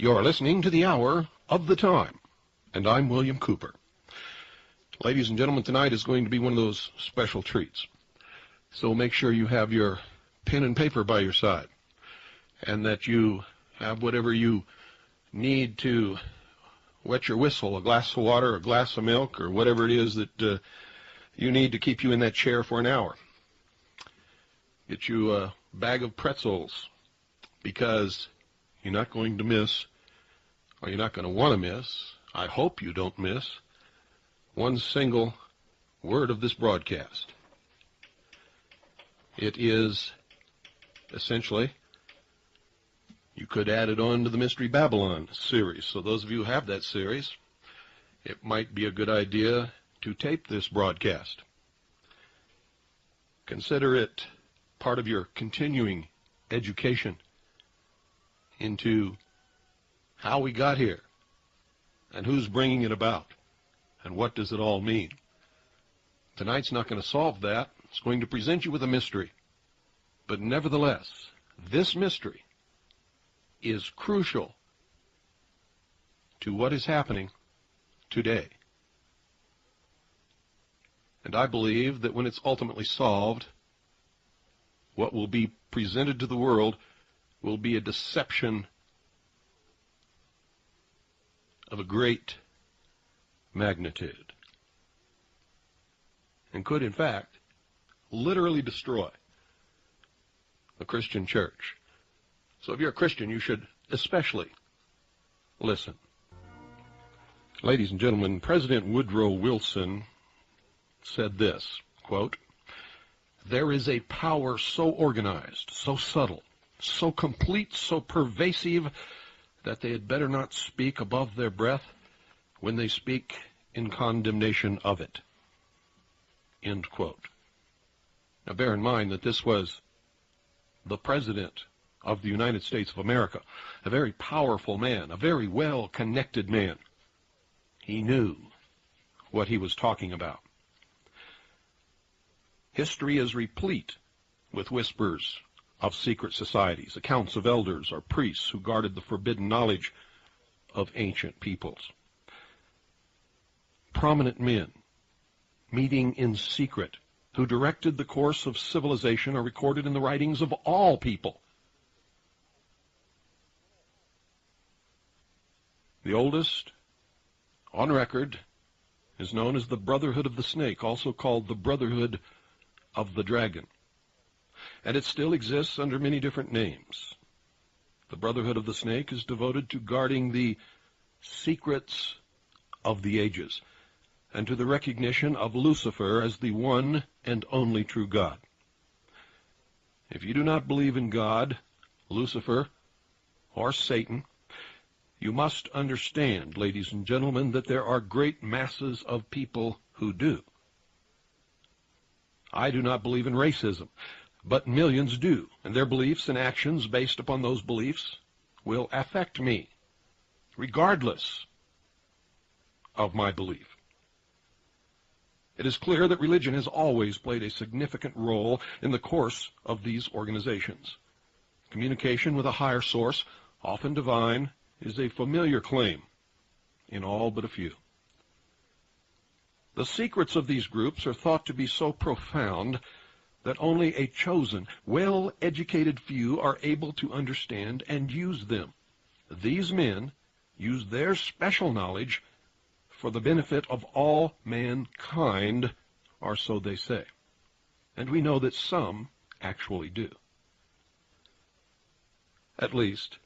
You're listening to the Hour of the Time, and I'm William Cooper. Ladies and gentlemen, tonight is going to be one of those special treats. So make sure you have your pen and paper by your side, and that you have whatever you need to wet your whistle, a glass of water, a glass of milk, or whatever it is that you need to keep you in that chair for an hour. Get you a bag of pretzels, because you're not going to miss, or you're not going to want to miss, I hope you don't miss, one single word of this broadcast. It is essentially, you could add it on to the Mystery Babylon series. So those of you who have that series, it might be a good idea to tape this broadcast. Consider it part of your continuing education into how we got here, and who's bringing it about, and what does it all mean. Tonight's not going to solve that. It's going to present you with a mystery. But nevertheless, this mystery is crucial to what is happening today. And I believe that when it's ultimately solved, what will be presented to the world will be a deception of a great magnitude, and could, in fact, literally destroy the Christian church. So if you're a Christian, you should especially listen. Ladies and gentlemen, President Woodrow Wilson said this, quote, "There is a power so organized, so subtle, so complete, so pervasive, that they had better not speak above their breath when they speak in condemnation of it." End quote. Now bear in mind that this was the President of the United States of America, a very powerful man, a very well-connected man. He knew what he was talking about. History is replete with whispers of secret societies, accounts of elders or priests who guarded the forbidden knowledge of ancient peoples. Prominent men meeting in secret who directed the course of civilization are recorded in the writings of all people. The oldest on record is known as the Brotherhood of the Snake, also called the Brotherhood of the Dragon. And it still exists under many different names. The Brotherhood of the Snake is devoted to guarding the secrets of the ages, and to the recognition of Lucifer as the one and only true God. If you do not believe in God, Lucifer, or Satan, you must understand, ladies and gentlemen, that there are great masses of people who do. I do not believe in racism, but millions do, and their beliefs and actions based upon those beliefs will affect me, regardless of my belief. It is clear that religion has always played a significant role in the course of these organizations. Communication with a higher source, often divine, is a familiar claim in all but a few. The secrets of these groups are thought to be so profound that only a chosen, well-educated few are able to understand and use them. These men use their special knowledge for the benefit of all mankind or so they say. And we know that some actually do. At least,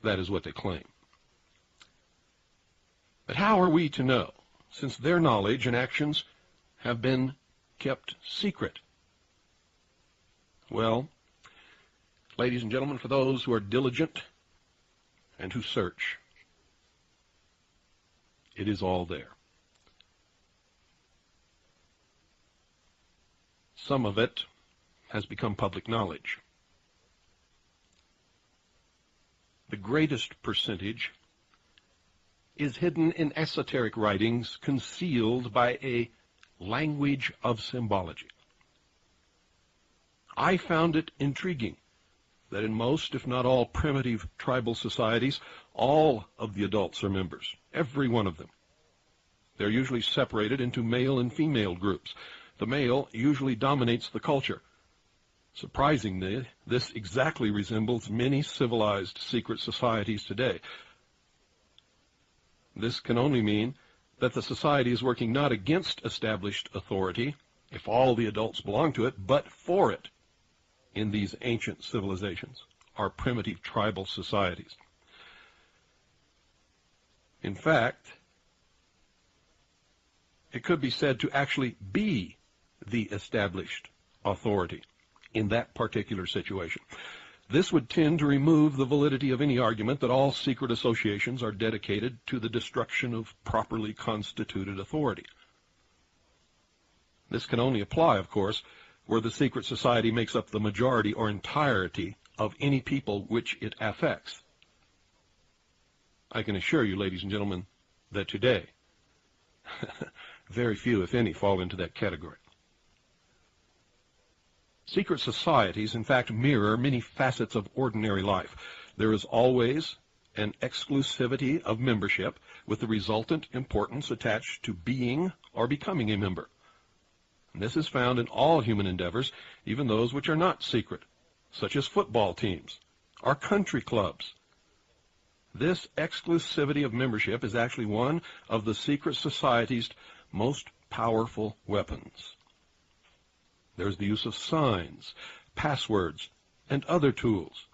that is what they claim. But how are we to know, since their knowledge and actions have been kept secret? Well, ladies and gentlemen, for those who are diligent and who search, it is all there. Some of it has become public knowledge. The greatest percentage is hidden in esoteric writings concealed by a language of symbology. I found it intriguing that in most, if not all, primitive tribal societies, all of the adults are members, every one of them. They're usually separated into male and female groups. The male usually dominates the culture. Surprisingly, this exactly resembles many civilized secret societies today. This can only mean that the society is working not against established authority, if all the adults belong to it, but for it in these ancient civilizations, our primitive tribal societies. In fact, it could be said to actually be the established authority in that particular situation. This would tend to remove the validity of any argument that all secret associations are dedicated to the destruction of properly constituted authority. This can only apply, of course, where the secret society makes up the majority or entirety of any people which it affects. I can assure you, ladies and gentlemen, that today, very few, if any, fall into that category. Secret societies, in fact, mirror many facets of ordinary life. There is always an exclusivity of membership with the resultant importance attached to being or becoming a member. And this is found in all human endeavors, even those which are not secret, such as football teams or country clubs. This exclusivity of membership is actually one of the secret society's most powerful weapons. There's the use of signs, passwords, and other tools.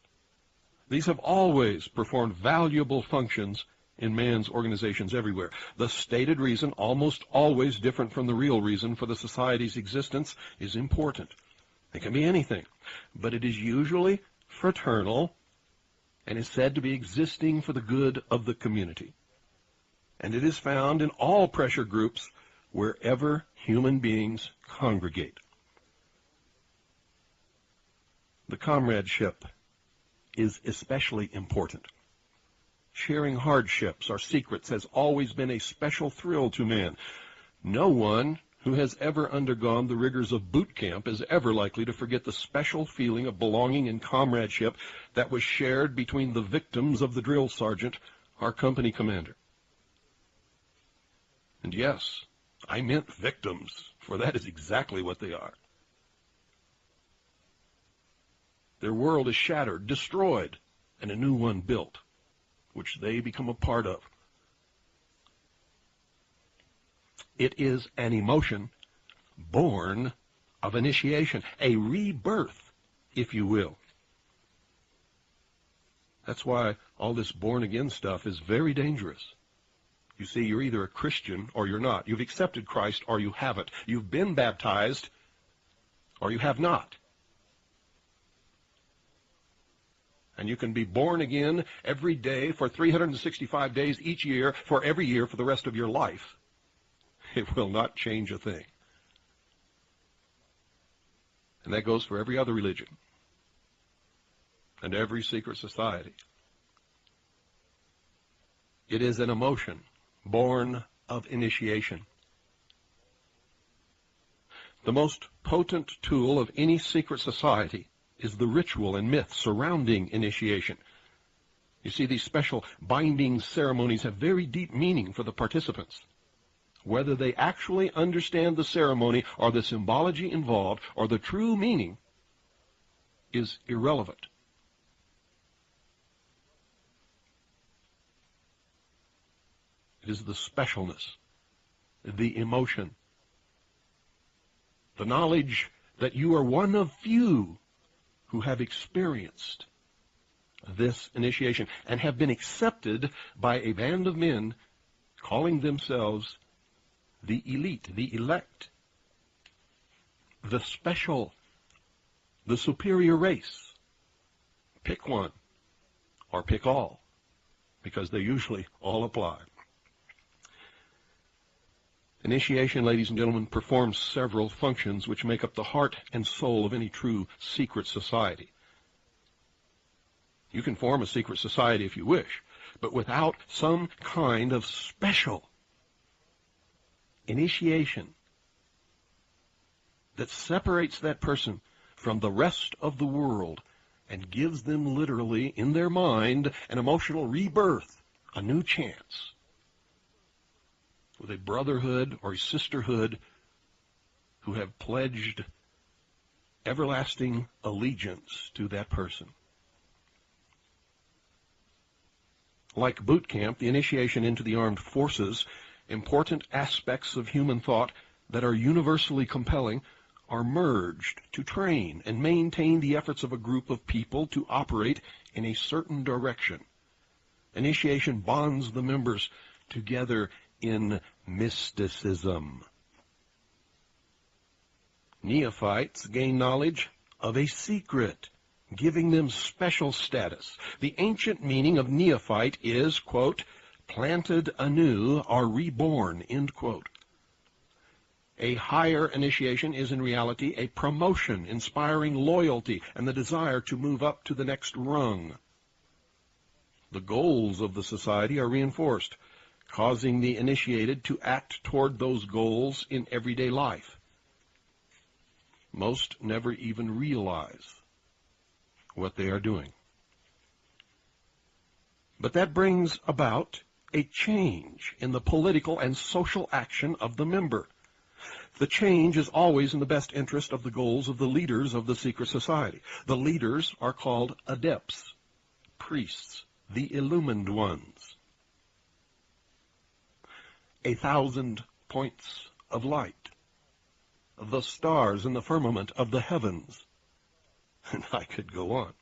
These have always performed valuable functions in man's organizations everywhere. The stated reason, almost always different from the real reason for the society's existence, is important. It can be anything, but it is usually fraternal and is said to be existing for the good of the community. And it is found in all pressure groups wherever human beings congregate. The comradeship is especially important. Sharing hardships or secrets has always been a special thrill to man. No one who has ever undergone the rigors of boot camp is ever likely to forget the special feeling of belonging and comradeship that was shared between the victims of the drill sergeant, our company commander. And yes, I meant victims, for that is exactly what they are. Their world is shattered, destroyed, and a new one built, which they become a part of. It is an emotion born of initiation, a rebirth, if you will. That's why all this born-again stuff is very dangerous. You see, you're either a Christian or you're not. You've accepted Christ or you haven't. You've been baptized or you have not. And you can be born again every day for 365 days each year, for every year for the rest of your life. It will not change a thing. And that goes for every other religion and every secret society. It is an emotion born of initiation. The most potent tool of any secret society is the ritual and myth surrounding initiation. You see, these special binding ceremonies have very deep meaning for the participants. Whether they actually understand the ceremony or the symbology involved or the true meaning is irrelevant. It is the specialness, the emotion, The knowledge that you are one of few who have experienced this initiation and have been accepted by a band of men calling themselves the elite, the elect, the special, the superior race. Pick one or pick all, because they usually all apply. Initiation, ladies and gentlemen, performs several functions which make up the heart and soul of any true secret society. You can form a secret society if you wish, but without some kind of special initiation that separates that person from the rest of the world and gives them literally, in their mind, an emotional rebirth, a new chance, with a brotherhood or a sisterhood who have pledged everlasting allegiance to that person. Like boot camp, the initiation into the armed forces, important aspects of human thought that are universally compelling are merged to train and maintain the efforts of a group of people to operate in a certain direction. Initiation bonds the members together in mysticism. Neophytes gain knowledge of a secret, giving them special status. The ancient meaning of neophyte is, quote, planted anew or reborn, end quote. A higher initiation is in reality a promotion, inspiring loyalty and the desire to move up to the next rung. The goals of the society are reinforced, causing the initiated to act toward those goals in everyday life. Most never even realize what they are doing. But that brings about a change in the political and social action of the member. The change is always in the best interest of the goals of the leaders of the secret society. The leaders are called adepts, priests, the illumined ones. 1,000 points of light, the stars in the firmament of the heavens. And I could go on.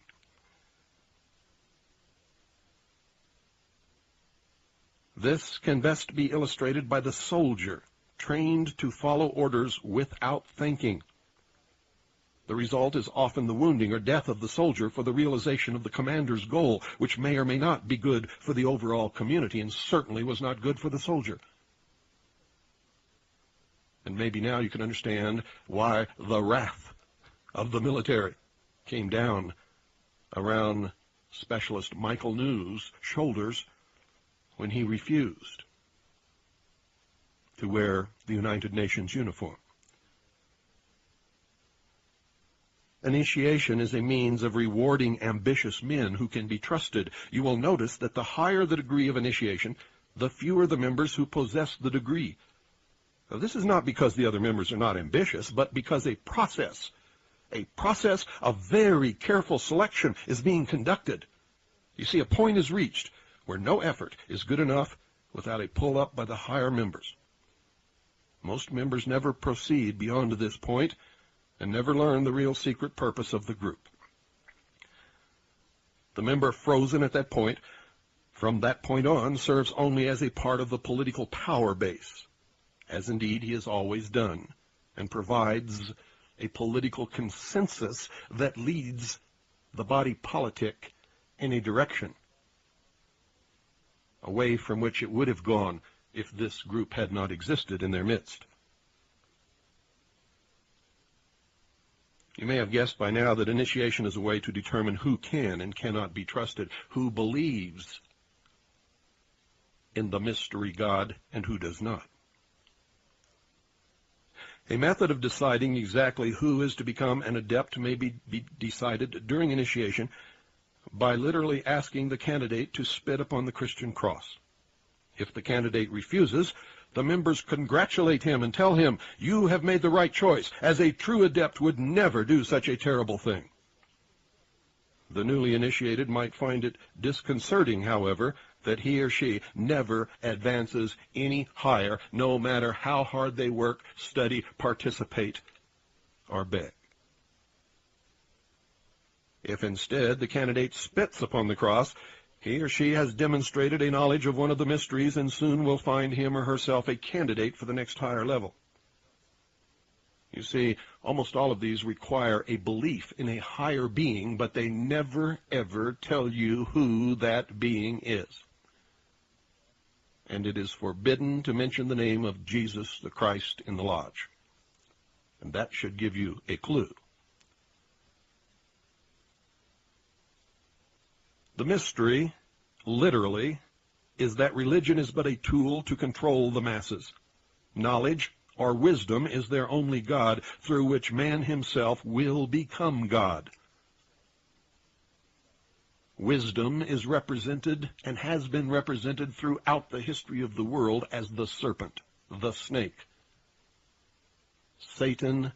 This can best be illustrated by the soldier, trained to follow orders without thinking. The result is often the wounding or death of the soldier for the realization of the commander's goal, which may or may not be good for the overall community, and certainly was not good for the soldier. And maybe now you can understand why the wrath of the military came down around Specialist Michael New's shoulders when he refused to wear the United Nations uniform. Initiation is a means of rewarding ambitious men who can be trusted. You will notice that the higher the degree of initiation, the fewer the members who possess the degree. Now, this is not because the other members are not ambitious, but because a process of very careful selection is being conducted. You see, a point is reached where no effort is good enough without a pull-up by the higher members. Most members never proceed beyond this point and never learn the real secret purpose of the group. The member frozen at that point, from that point on, serves only as a part of the political power base, as indeed he has always done, and provides a political consensus that leads the body politic in a direction away from which it would have gone if this group had not existed in their midst. You may have guessed by now that initiation is a way to determine who can and cannot be trusted, who believes in the mystery God and who does not. A method of deciding exactly who is to become an adept may be decided during initiation by literally asking the candidate to spit upon the Christian cross. If the candidate refuses, the members congratulate him and tell him, "You have made the right choice, as a true adept would never do such a terrible thing." The newly initiated might find it disconcerting, however, that he or she never advances any higher, no matter how hard they work, study, participate, or beg. If instead the candidate spits upon the cross, he or she has demonstrated a knowledge of one of the mysteries and soon will find him or herself a candidate for the next higher level. You see, almost all of these require a belief in a higher being, but they never, ever tell you who that being is. And it is forbidden to mention the name of Jesus the Christ in the lodge. And that should give you a clue. The mystery, literally, is that religion is but a tool to control the masses. Knowledge or wisdom is their only God, through which man himself will become God. Wisdom is represented and has been represented throughout the history of the world as the serpent, the snake. Satan,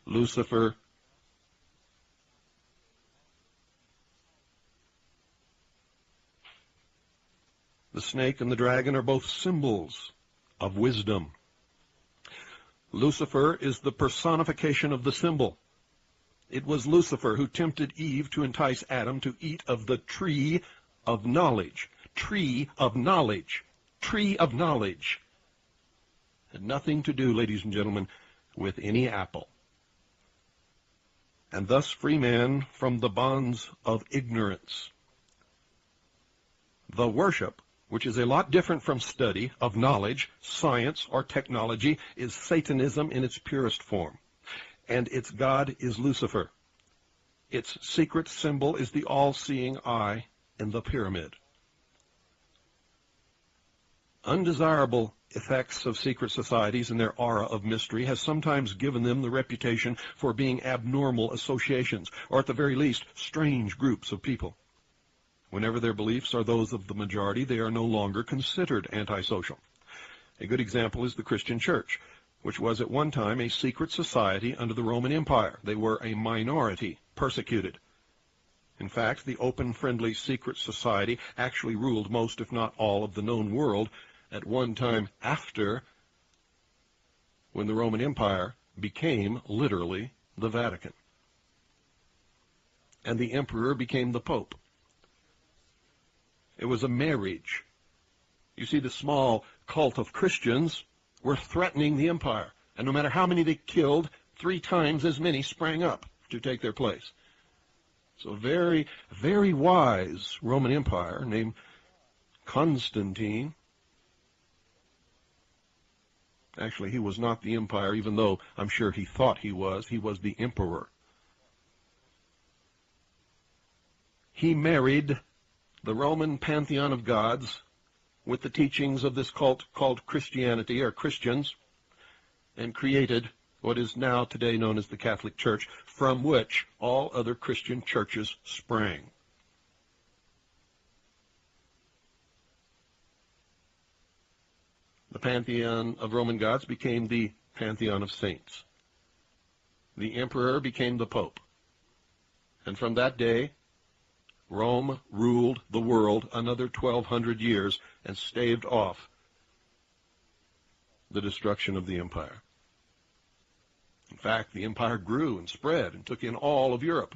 Lucifer, the snake and the dragon are both symbols of wisdom. Lucifer is the personification of the symbol. It was Lucifer who tempted Eve to entice Adam to eat of the tree of knowledge. Tree of knowledge. Tree of knowledge. Had nothing to do, ladies and gentlemen, with any apple. And thus free man from the bonds of ignorance. The worship, which is a lot different from study of knowledge, science, or technology, is Satanism in its purest form. And its god is Lucifer. Its secret symbol is the all-seeing eye in the pyramid. Undesirable effects of secret societies and their aura of mystery has sometimes given them the reputation for being abnormal associations, or at the very least, strange groups of people. Whenever their beliefs are those of the majority, they are no longer considered antisocial. A good example is the Christian Church, which was at one time a secret society under the Roman Empire. They were a minority, persecuted. In fact, the open, friendly secret society actually ruled most, if not all, of the known world at one time after when the Roman Empire became literally the Vatican. And the emperor became the Pope. It was a marriage. You see, the small cult of Christians were threatening the empire. And no matter how many they killed, 3 times as many sprang up to take their place. So a very, very wise Roman Empire named Constantine. Actually, he was not the empire, even though I'm sure he thought he was. He was the emperor. He married the Roman pantheon of gods with the teachings of this cult called Christianity, or Christians, and created what is now today known as the Catholic Church, from which all other Christian churches sprang. The pantheon of Roman gods became the pantheon of saints. The emperor became the Pope. And from that day, Rome ruled the world another 1,200 years and staved off the destruction of the empire. In fact, the empire grew and spread and took in all of Europe.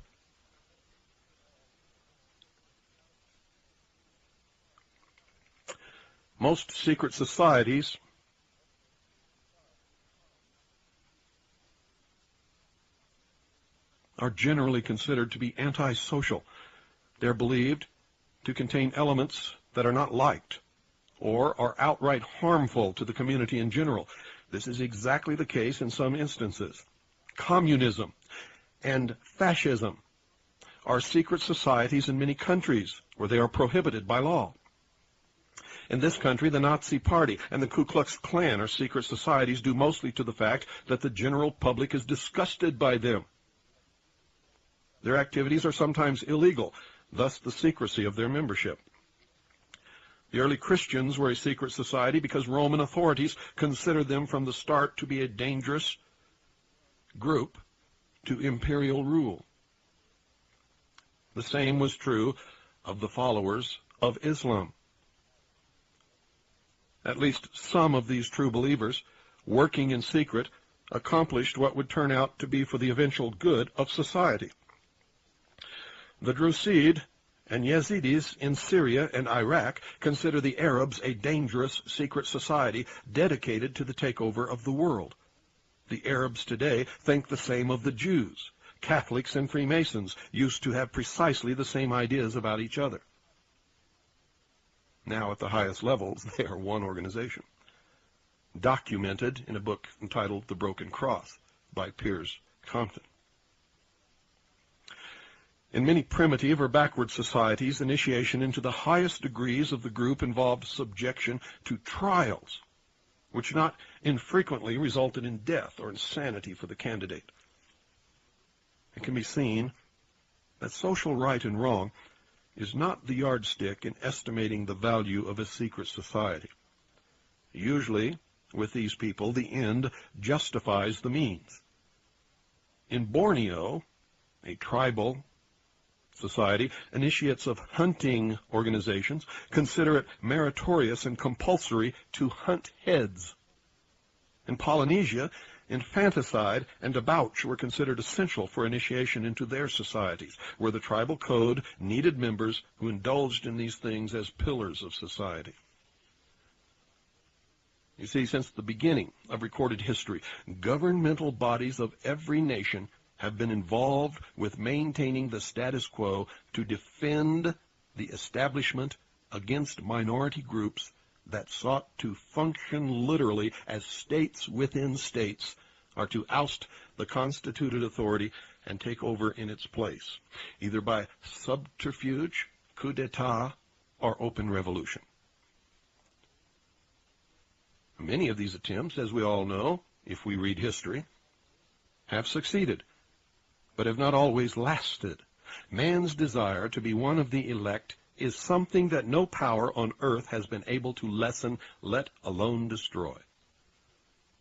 Most secret societies are generally considered to be antisocial. They're believed to contain elements that are not liked or are outright harmful to the community in general. This is exactly the case in some instances. Communism and fascism are secret societies in many countries where they are prohibited by law. In this country, the Nazi Party and the Ku Klux Klan are secret societies due mostly to the fact that the general public is disgusted by them. Their activities are sometimes illegal, thus the secrecy of their membership. The early Christians were a secret society because Roman authorities considered them from the start to be a dangerous group to imperial rule. The same was true of the followers of Islam. At least some of these true believers, working in secret accomplished what would turn out to be for the eventual good of society. The Drusid and Yazidis in Syria and Iraq consider the Arabs a dangerous secret society dedicated to the takeover of the world. The Arabs today think the same of the Jews. Catholics and Freemasons used to have precisely the same ideas about each other. Now, at the highest levels, they are one organization. Documented in a book entitled The Broken Cross by Piers Compton. In many primitive or backward societies, initiation into the highest degrees of the group involved subjection to trials, which not infrequently resulted in death or insanity for the candidate. It can be seen that social right and wrong is not the yardstick in estimating the value of a secret society. Usually, with these people, the end justifies the means. In Borneo, a tribal society, initiates of hunting organizations consider it meritorious and compulsory to hunt heads. In Polynesia, infanticide and debauch were considered essential for initiation into their societies, where the tribal code needed members who indulged in these things as pillars of society. You see, since the beginning of recorded history, governmental bodies of every nation have been involved with maintaining the status quo to defend the establishment against minority groups that sought to function literally as states within states, or to oust the constituted authority and take over in its place, either by subterfuge, coup d'etat, or open revolution. Many of these attempts, as we all know, if we read history, have succeeded, but have not always lasted. Man's desire to be one of the elect is something that no power on earth has been able to lessen, let alone destroy.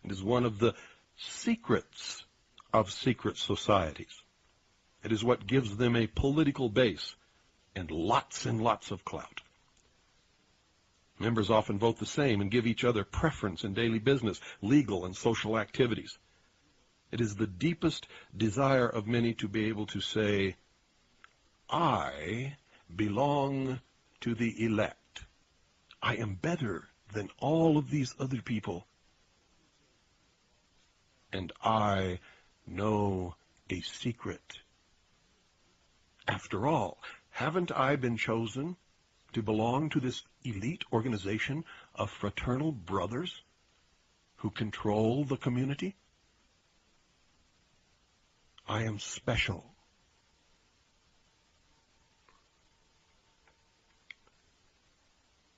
It is one of the secrets of secret societies. It is what gives them a political base and lots of clout. Members often vote the same and give each other preference in daily business, legal, and social activities. It is the deepest desire of many to be able to say, I belong to the elect. I am better than all of these other people. And I know a secret. After all, haven't I been chosen to belong to this elite organization of fraternal brothers who control the community? I am special.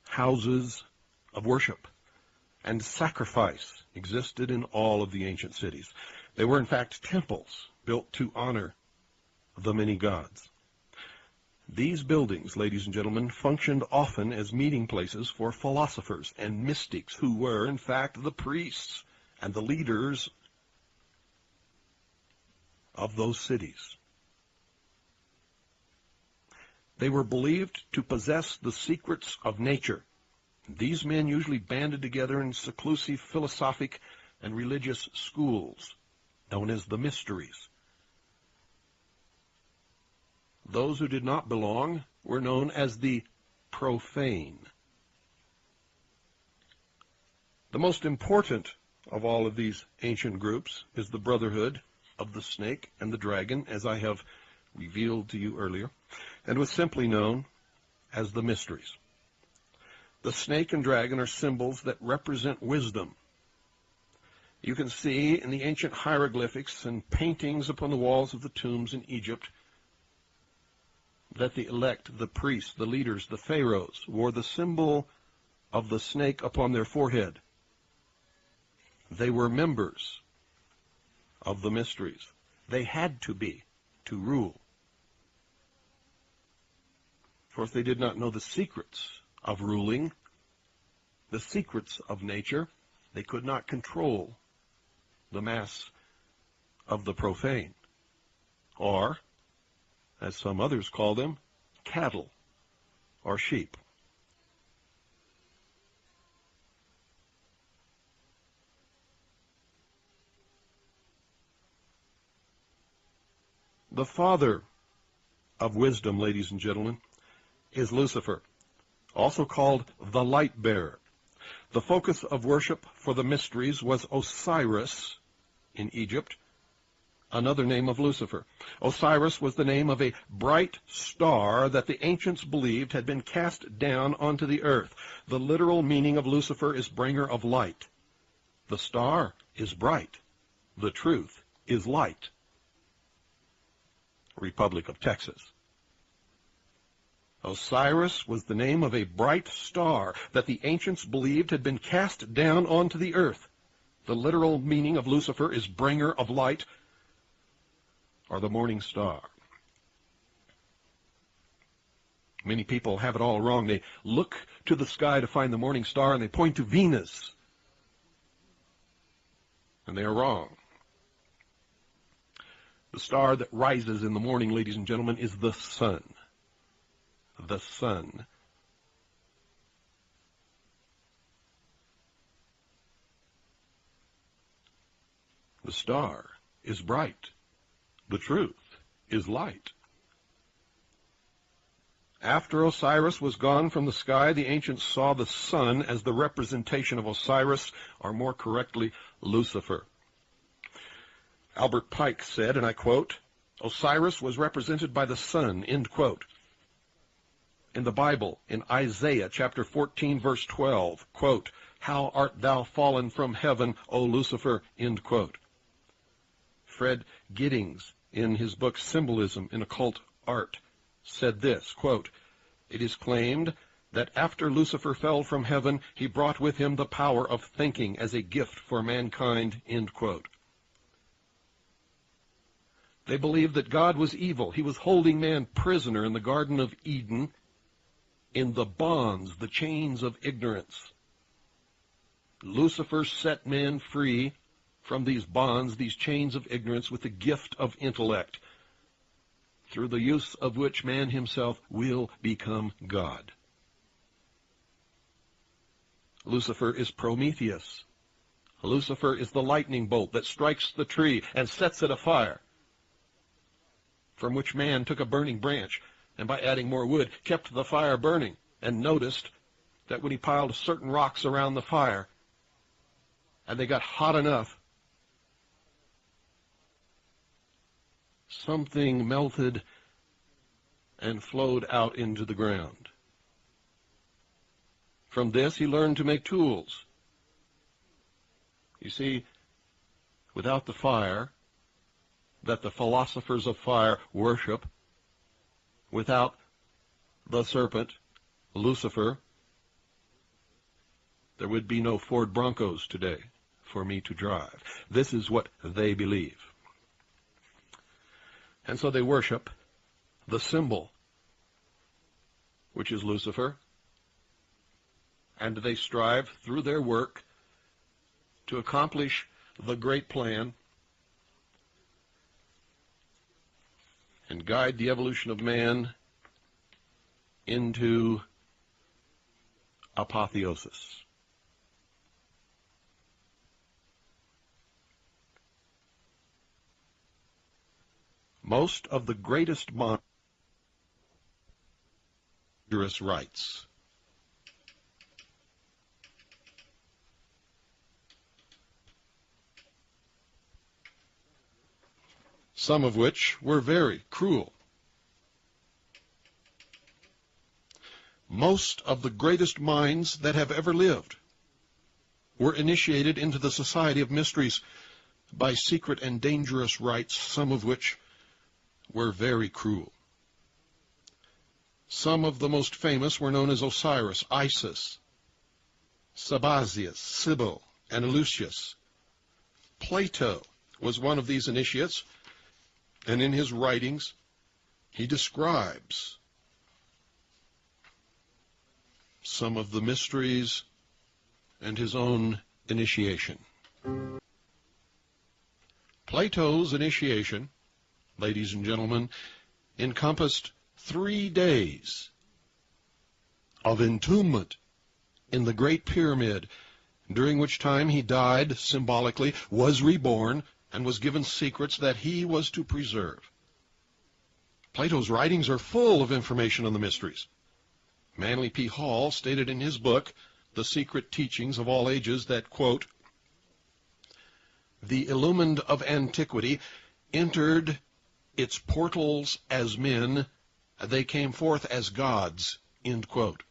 Houses of worship and sacrifice existed in all of the ancient cities. They were in fact temples built to honor the many gods. These buildings, ladies and gentlemen, functioned often as meeting places for philosophers and mystics who were in fact the priests and the leaders of those cities. They were believed to possess the secrets of nature. These men usually banded together in seclusive philosophic and religious schools, known as the mysteries. Those who did not belong were known as the profane. The most important of all of these ancient groups is the Brotherhood of the Snake and the Dragon, as I have revealed to you earlier, and was simply known as the Mysteries. The snake and dragon are symbols that represent wisdom. You can see in the ancient hieroglyphics and paintings upon the walls of the tombs in Egypt that the elect, the priests, the leaders, the pharaohs, wore the symbol of the snake upon their forehead. They were members of the mysteries. They had to be to rule. Of course, they did not know the secrets of ruling, the secrets of nature. They could not control the mass of the profane, or, as some others call them, cattle or sheep. The father of wisdom, ladies and gentlemen, is Lucifer, also called the light bearer. The focus of worship for the mysteries was Osiris in Egypt, another name of Lucifer. Osiris was the name of a bright star that the ancients believed had been cast down onto the earth. The literal meaning of Lucifer is bringer of light. The star is bright. The truth is light. Republic of Texas. Osiris was the name of a bright star that the ancients believed had been cast down onto the earth. The literal meaning of Lucifer is bringer of light, or the morning star. Many people have it all wrong. They look to the sky to find the morning star, and they point to Venus. And they are wrong. The star that rises in the morning, ladies and gentlemen, is the sun. The sun. The star is bright. The truth is light. After Osiris was gone from the sky, the ancients saw the sun as the representation of Osiris, or more correctly, Lucifer. Albert Pike said, and I quote, "Osiris was represented by the sun," end quote. In the Bible, in Isaiah chapter 14, verse 12, quote, "How art thou fallen from heaven, O Lucifer," end quote. Fred Giddings, in his book Symbolism in Occult Art, said this, quote, "It is claimed that after Lucifer fell from heaven, he brought with him the power of thinking as a gift for mankind," end quote. They believed that God was evil. He was holding man prisoner in the Garden of Eden in the bonds, the chains of ignorance. Lucifer set man free from these bonds, these chains of ignorance, with the gift of intellect, through the use of which man himself will become God. Lucifer is Prometheus. Lucifer is the lightning bolt that strikes the tree and sets it afire, from which man took a burning branch, and by adding more wood, kept the fire burning, and noticed that when he piled certain rocks around the fire, and they got hot enough, something melted and flowed out into the ground. From this, he learned to make tools. You see, without the fire that the philosophers of fire worship, without the serpent, Lucifer, there would be no Ford Broncos today for me to drive. This is what they believe. And so they worship the symbol, which is Lucifer, and they strive through their work to accomplish the great plan and guide the evolution of man into apotheosis. Most of the greatest monstrous rites some of which were very cruel. Most of the greatest minds that have ever lived were initiated into the society of mysteries by secret and dangerous rites, some of which were very cruel. Some of the most famous were known as Osiris, Isis, Sabazius, Sibyl, and Eleusis. Plato was one of these initiates, and in his writings he describes some of the mysteries and his own initiation. Plato's initiation, ladies and gentlemen, encompassed 3 days of entombment in the Great Pyramid, during which time he died symbolically, was reborn, and was given secrets that he was to preserve. Plato's writings are full of information on the mysteries. Manly P. Hall stated in his book, The Secret Teachings of All Ages, that, quote, the illumined of antiquity entered its portals as men, they came forth as gods, end quote.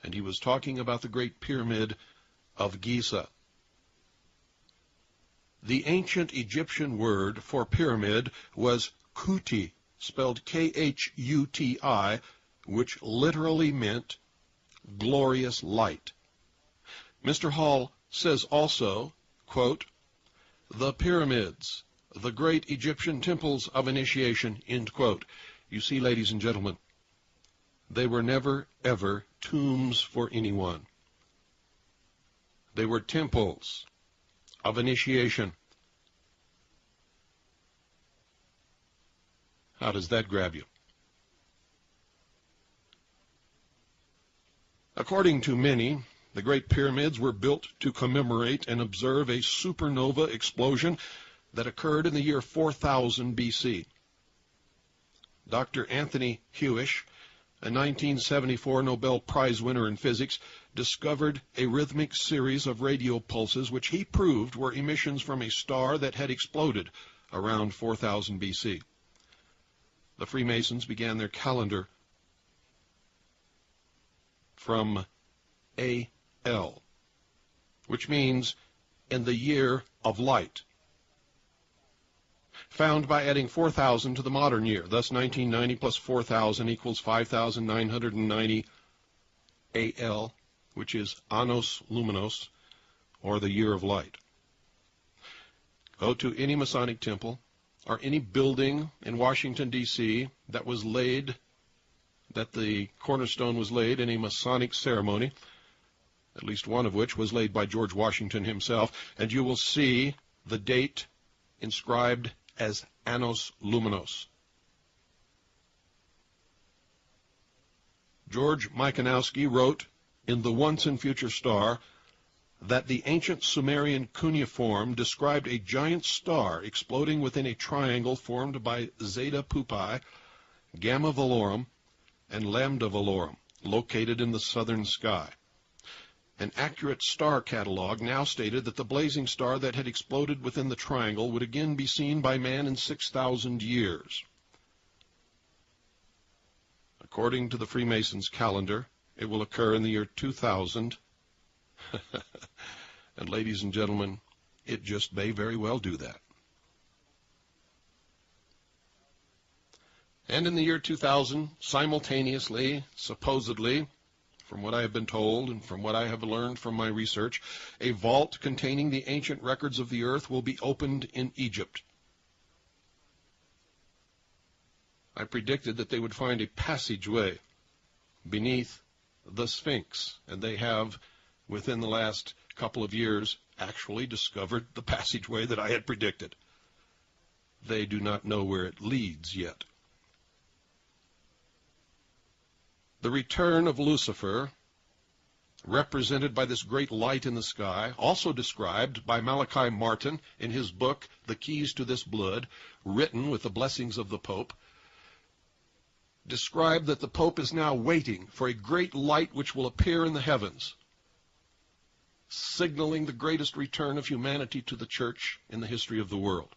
And he was talking about the Great Pyramid of Giza. The ancient Egyptian word for pyramid was kuti, spelled K-H-U-T-I, which literally meant glorious light. Mr. Hall says also, quote, the pyramids, the great Egyptian temples of initiation, end quote. You see, ladies and gentlemen, they were never, ever tombs for anyone. They were temples of initiation. How does that grab you? According to many, the Great Pyramids were built to commemorate and observe a supernova explosion that occurred in the year 4000 BC. Dr. Anthony Hewish, a 1974 Nobel Prize winner in physics, discovered a rhythmic series of radio pulses which he proved were emissions from a star that had exploded around 4000 BC. The Freemasons began their calendar from A.L., which means in the year of light, found by adding 4,000 to the modern year. Thus, 1990 plus 4,000 equals 5,990 A.L., which is Annos Luminos, or the year of light. Go to any Masonic temple or any building in Washington, D.C. that was laid, that the cornerstone was laid in a Masonic ceremony, at least one of which was laid by George Washington himself, and you will see the date inscribed as Annos Luminos. George Michanowski wrote in The Once and Future Star that the ancient Sumerian cuneiform described a giant star exploding within a triangle formed by Zeta Pupae, Gamma Velorum, and Lambda Velorum, located in the southern sky. An accurate star catalog now stated that the blazing star that had exploded within the triangle would again be seen by man in 6,000 years. According to the Freemasons' calendar, it will occur in the year 2000. And ladies and gentlemen, it just may very well do that. And in the year 2000, simultaneously, supposedly, from what I have been told and from what I have learned from my research, a vault containing the ancient records of the earth will be opened in Egypt. I predicted that they would find a passageway beneath the Sphinx, and they have, within the last couple of years, actually discovered the passageway that I had predicted. They do not know where it leads yet. The return of Lucifer, represented by this great light in the sky, also described by Malachi Martin in his book, The Keys to This Blood, written with the blessings of the Pope, described that the Pope is now waiting for a great light which will appear in the heavens, signaling the greatest return of humanity to the church in the history of the world.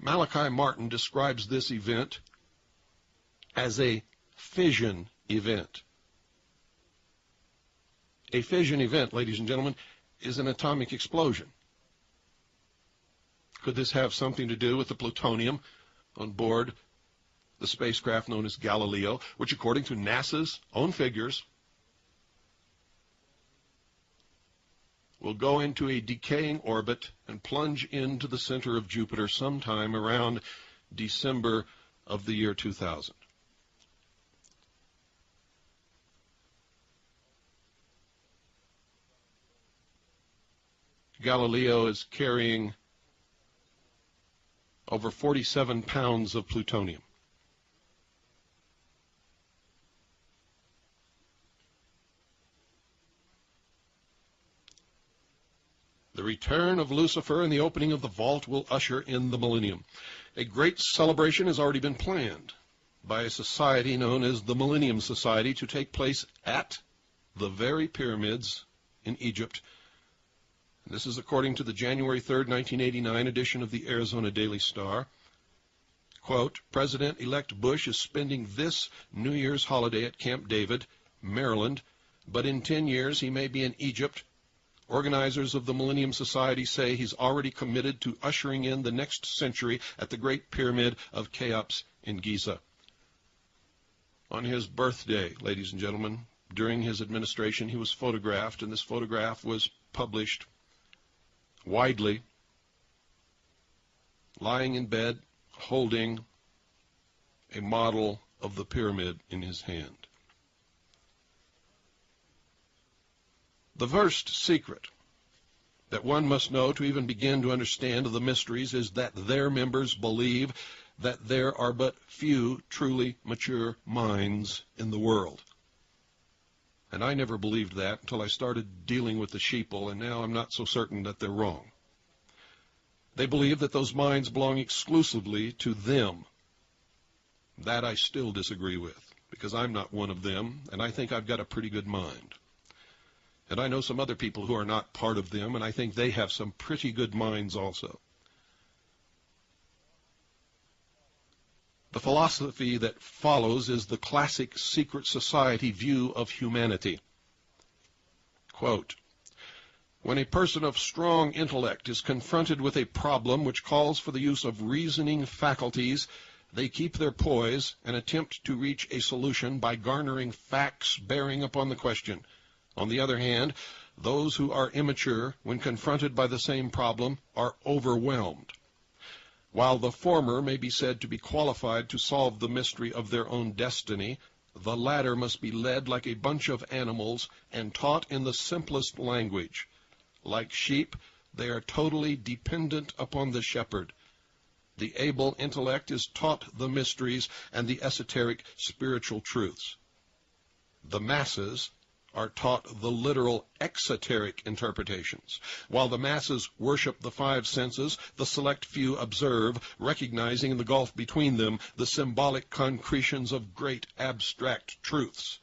Malachi Martin describes this event as a fission event. A fission event, ladies and gentlemen, is an atomic explosion. Could this have something to do with the plutonium on board the spacecraft known as Galileo, which, according to NASA's own figures, will go into a decaying orbit and plunge into the center of Jupiter sometime around December of the year 2000? Galileo is carrying over 47 pounds of plutonium. The return of Lucifer and the opening of the vault will usher in the millennium. A great celebration has already been planned by a society known as the Millennium Society to take place at the very pyramids in Egypt. This is according to the January 3rd, 1989 edition of the Arizona Daily Star. Quote, President-elect Bush is spending this New Year's holiday at Camp David, Maryland, but in 10 years he may be in Egypt. Organizers of the Millennium Society say he's already committed to ushering in the next century at the Great Pyramid of Cheops in Giza. On his birthday, ladies and gentlemen, during his administration, he was photographed, and this photograph was published widely, lying in bed, holding a model of the pyramid in his hand. The first secret that one must know to even begin to understand the mysteries is that their members believe that there are but few truly mature minds in the world. And I never believed that until I started dealing with the sheeple, and now I'm not so certain that they're wrong. They believe that those minds belong exclusively to them. That I still disagree with, because I'm not one of them, and I think I've got a pretty good mind. And I know some other people who are not part of them, and I think they have some pretty good minds also. The philosophy that follows is the classic secret society view of humanity. Quote, when a person of strong intellect is confronted with a problem which calls for the use of reasoning faculties, they keep their poise and attempt to reach a solution by garnering facts bearing upon the question. On the other hand, those who are immature, when confronted by the same problem, are overwhelmed. While the former may be said to be qualified to solve the mystery of their own destiny, the latter must be led like a bunch of animals and taught in the simplest language. Like sheep, they are totally dependent upon the shepherd. The able intellect is taught the mysteries and the esoteric spiritual truths. The masses are taught the literal exoteric interpretations. While the masses worship the five senses, the select few observe, recognizing in the gulf between them the symbolic concretions of great abstract truths.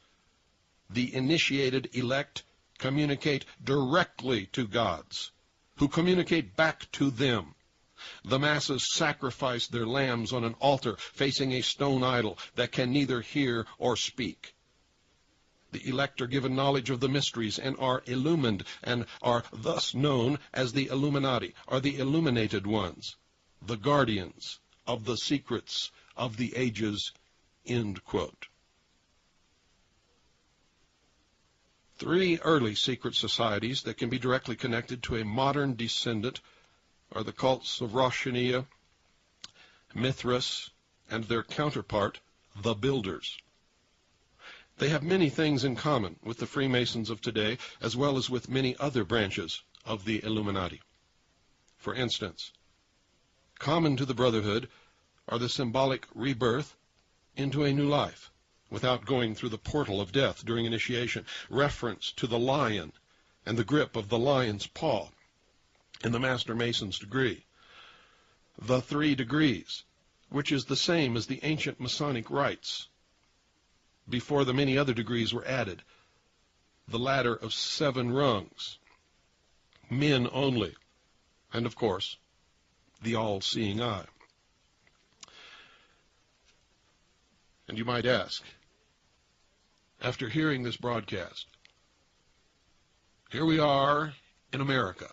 The initiated elect communicate directly to gods, who communicate back to them. The masses sacrifice their lambs on an altar facing a stone idol that can neither hear or speak. The elect are given knowledge of the mysteries and are illumined and are thus known as the Illuminati, or the illuminated ones, the guardians of the secrets of the ages, end quote. Three early secret societies that can be directly connected to a modern descendant are the cults of Roshania, Mithras, and their counterpart, the Builders. They have many things in common with the Freemasons of today, as well as with many other branches of the Illuminati. For instance, common to the Brotherhood are the symbolic rebirth into a new life, without going through the portal of death during initiation, reference to the lion and the grip of the lion's paw in the Master Mason's degree, the 3 degrees, which is the same as the ancient Masonic rites, before the many other degrees were added, the ladder of 7 rungs, men only, and of course, the all-seeing eye. And you might ask, after hearing this broadcast, here we are in America.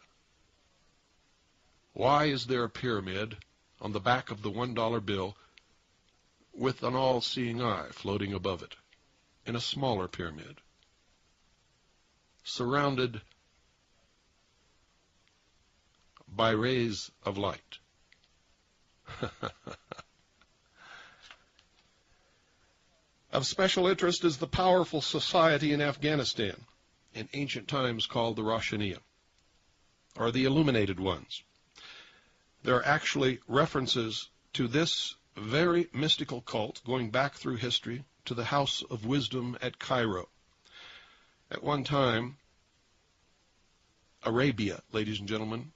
Why is there a pyramid on the back of the $1 bill with an all-seeing eye floating above it, in a smaller pyramid, surrounded by rays of light? Of special interest is the powerful society in Afghanistan, in ancient times called the Roshania, or the Illuminated Ones. There are actually references to this very mystical cult going back through history to the House of Wisdom at Cairo. At one time, Arabia, ladies and gentlemen,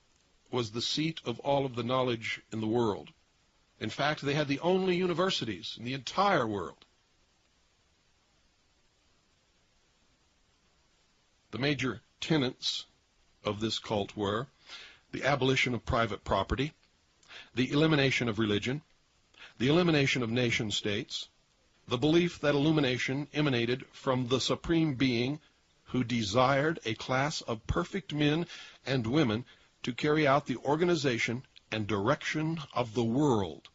was the seat of all of the knowledge in the world. In fact, they had the only universities in the entire world. The major tenets of this cult were the abolition of private property, the elimination of religion, the elimination of nation-states, the belief that illumination emanated from the Supreme Being who desired a class of perfect men and women to carry out the organization and direction of the world,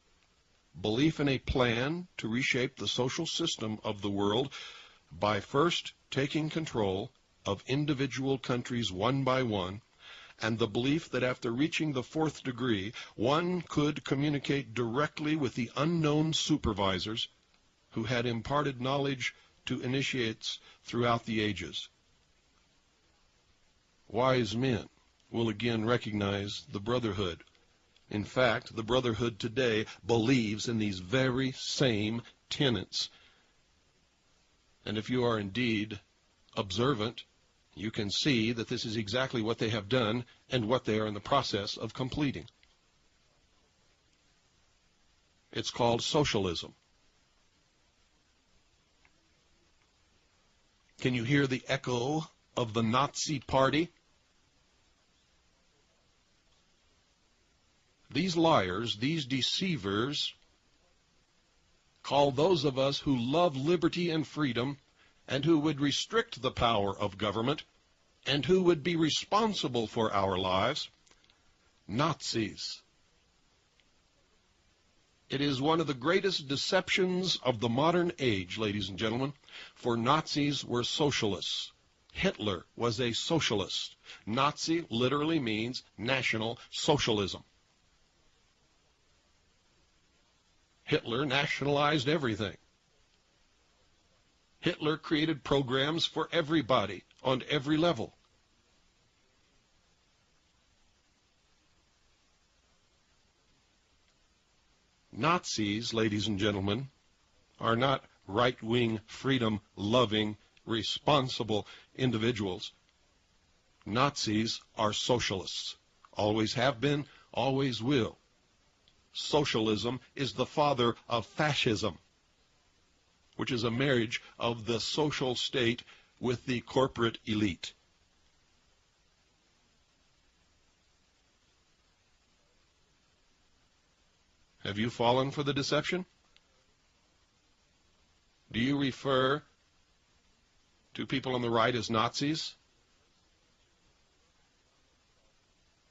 belief in a plan to reshape the social system of the world by first taking control of individual countries one by one, and the belief that after reaching the fourth degree, one could communicate directly with the unknown supervisors who had imparted knowledge to initiates throughout the ages. Wise men will again recognize the Brotherhood. In fact, the Brotherhood today believes in these very same tenets. And if you are indeed observant, you can see that this is exactly what they have done and what they are in the process of completing. It's called socialism. Can you hear the echo of the Nazi Party? These liars, these deceivers, call those of us who love liberty and freedom and who would restrict the power of government and who would be responsible for our lives, Nazis. It is one of the greatest deceptions of the modern age, ladies and gentlemen, for Nazis were socialists. Hitler was a socialist. Nazi literally means National Socialism. Hitler nationalized everything. Hitler created programs for everybody on every level. Nazis, ladies and gentlemen, are not right-wing, freedom-loving, responsible individuals. Nazis are socialists. Always have been, always will. Socialism is the father of fascism, which is a marriage of the social state with the corporate elite. Have you fallen for the deception? Do you refer to people on the right as Nazis?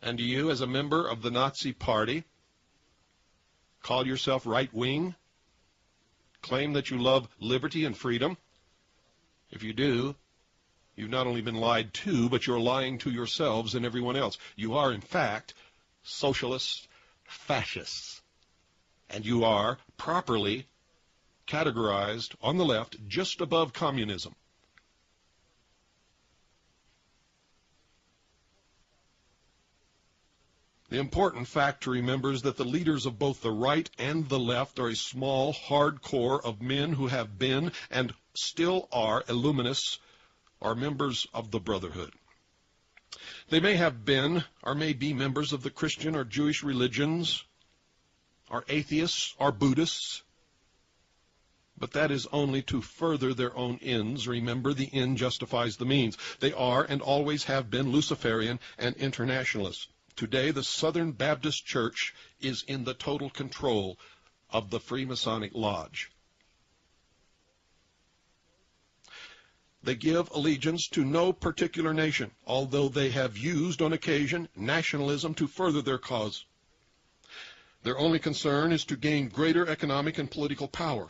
And do you, as a member of the Nazi Party, call yourself right-wing? Claim that you love liberty and freedom? If you do, you've not only been lied to, but you're lying to yourselves and everyone else. You are, in fact, socialist fascists. And you are properly categorized on the left just above communism. The important fact to remember is that the leaders of both the right and the left are a small, hard core of men who have been and still are Illuminists, or members of the Brotherhood. They may have been or may be members of the Christian or Jewish religions, are atheists or Buddhists, but that is only to further their own ends. Remember, the end justifies the means. They are and always have been Luciferian and internationalists. Today, the Southern Baptist Church is in the total control of the Freemasonic Lodge. They give allegiance to no particular nation, although they have used on occasion nationalism to further their cause. Their only concern is to gain greater economic and political power.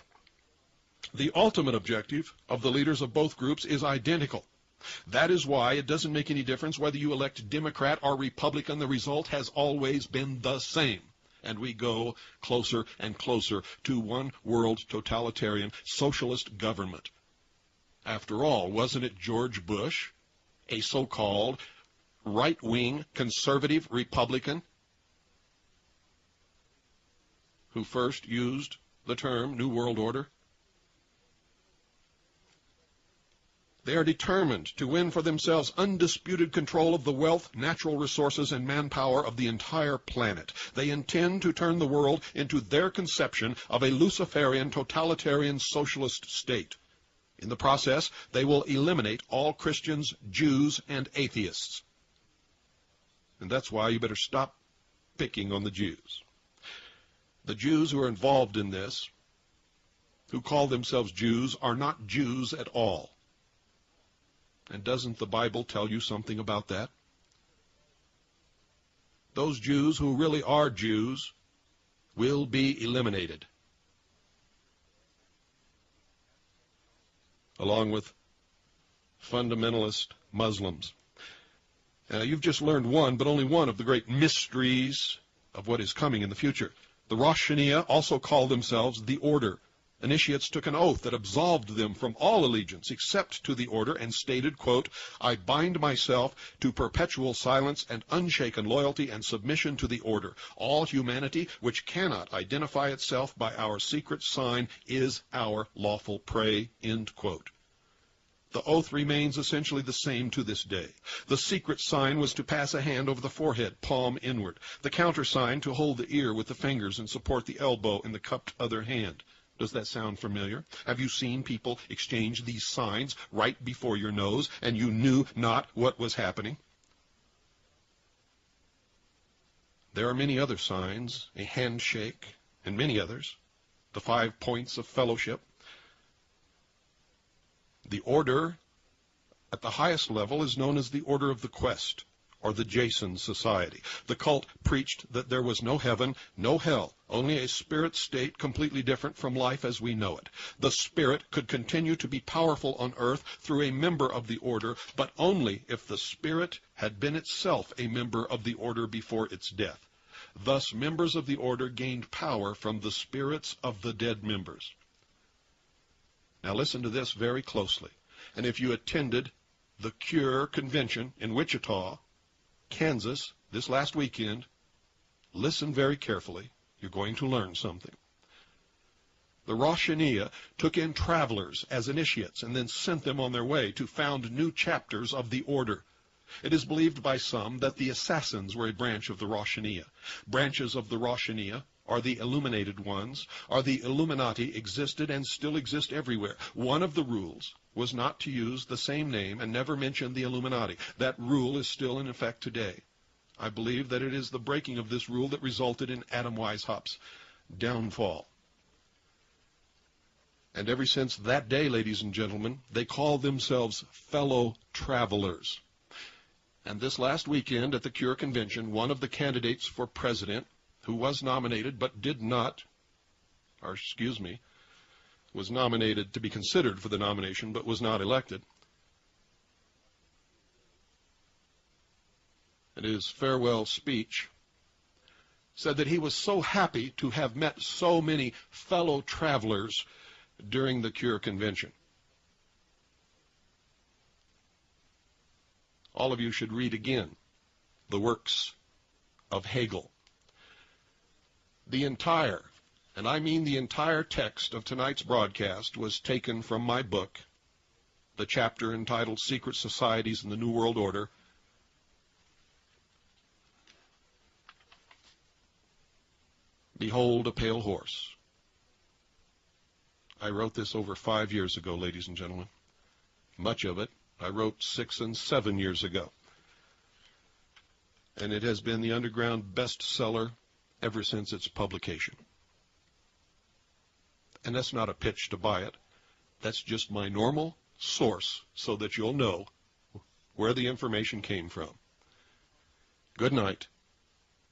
The ultimate objective of the leaders of both groups is identical. That is why it doesn't make any difference whether you elect Democrat or Republican. The result has always been the same. And we go closer and closer to one world totalitarian socialist government. After all, wasn't it George Bush, a so-called right-wing conservative Republican, who first used the term New World Order? They are determined to win for themselves undisputed control of the wealth, natural resources, and manpower of the entire planet. They intend to turn the world into their conception of a Luciferian, totalitarian, socialist state. In the process, they will eliminate all Christians, Jews, and atheists. And that's why you better stop picking on the Jews. The Jews who are involved in this, who call themselves Jews, are not Jews at all. And doesn't the Bible tell you something about that? Those Jews who really are Jews will be eliminated, along with fundamentalist Muslims. Now, you've just learned one, but only one, of the great mysteries of what is coming in the future. The Rosh Hashanah also called themselves the Order. Initiates took an oath that absolved them from all allegiance except to the order and stated, quote, "I bind myself to perpetual silence and unshaken loyalty and submission to the order. All humanity which cannot identify itself by our secret sign is our lawful prey," end quote. The oath remains essentially the same to this day. The secret sign was to pass a hand over the forehead, palm inward. The countersign to hold the ear with the fingers and support the elbow in the cupped other hand. Does that sound familiar? Have you seen people exchange these signs right before your nose, and you knew not what was happening? There are many other signs, a handshake, and many others. The 5 points of fellowship. The order at the highest level is known as the Order of the Quest, or the Jason Society. The cult preached that there was no heaven, no hell, only a spirit state completely different from life as we know it. The spirit could continue to be powerful on earth through a member of the order, but only if the spirit had been itself a member of the order before its death. Thus, members of the order gained power from the spirits of the dead members. Now listen to this very closely. And if you attended the Cure Convention in Wichita, Kansas, this last weekend, listen very carefully. You're going to learn something. The Rosh Hashanah took in travelers as initiates and then sent them on their way to found new chapters of the order. It is believed by some that the assassins were a branch of the Rosh Hashanah. Branches of the Rosh Hashanah are the illuminated ones, are the Illuminati, existed and still exist everywhere. One of the rules was not to use the same name and never mention the Illuminati. That rule is still in effect today. I believe that it is the breaking of this rule that resulted in Adam Weishaupt's downfall. And ever since that day, ladies and gentlemen, they call themselves fellow travelers. And this last weekend at the Cure Convention, one of the candidates for president, who was nominated but did not, was nominated to be considered for the nomination but was not elected, in his farewell speech, said that he was so happy to have met so many fellow travelers during the Cure Convention. All of you should read again the works of Hegel. The entire, and I mean the entire text of tonight's broadcast was taken from my book, the chapter entitled Secret Societies in the New World Order. Behold a Pale Horse. I wrote this over 5 years ago, ladies and gentlemen. Much of it I wrote 6 and 7 years ago. And it has been the underground bestseller ever since its publication. And that's not a pitch to buy it. That's just my normal source so that you'll know where the information came from. Good night,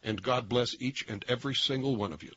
and God bless each and every single one of you.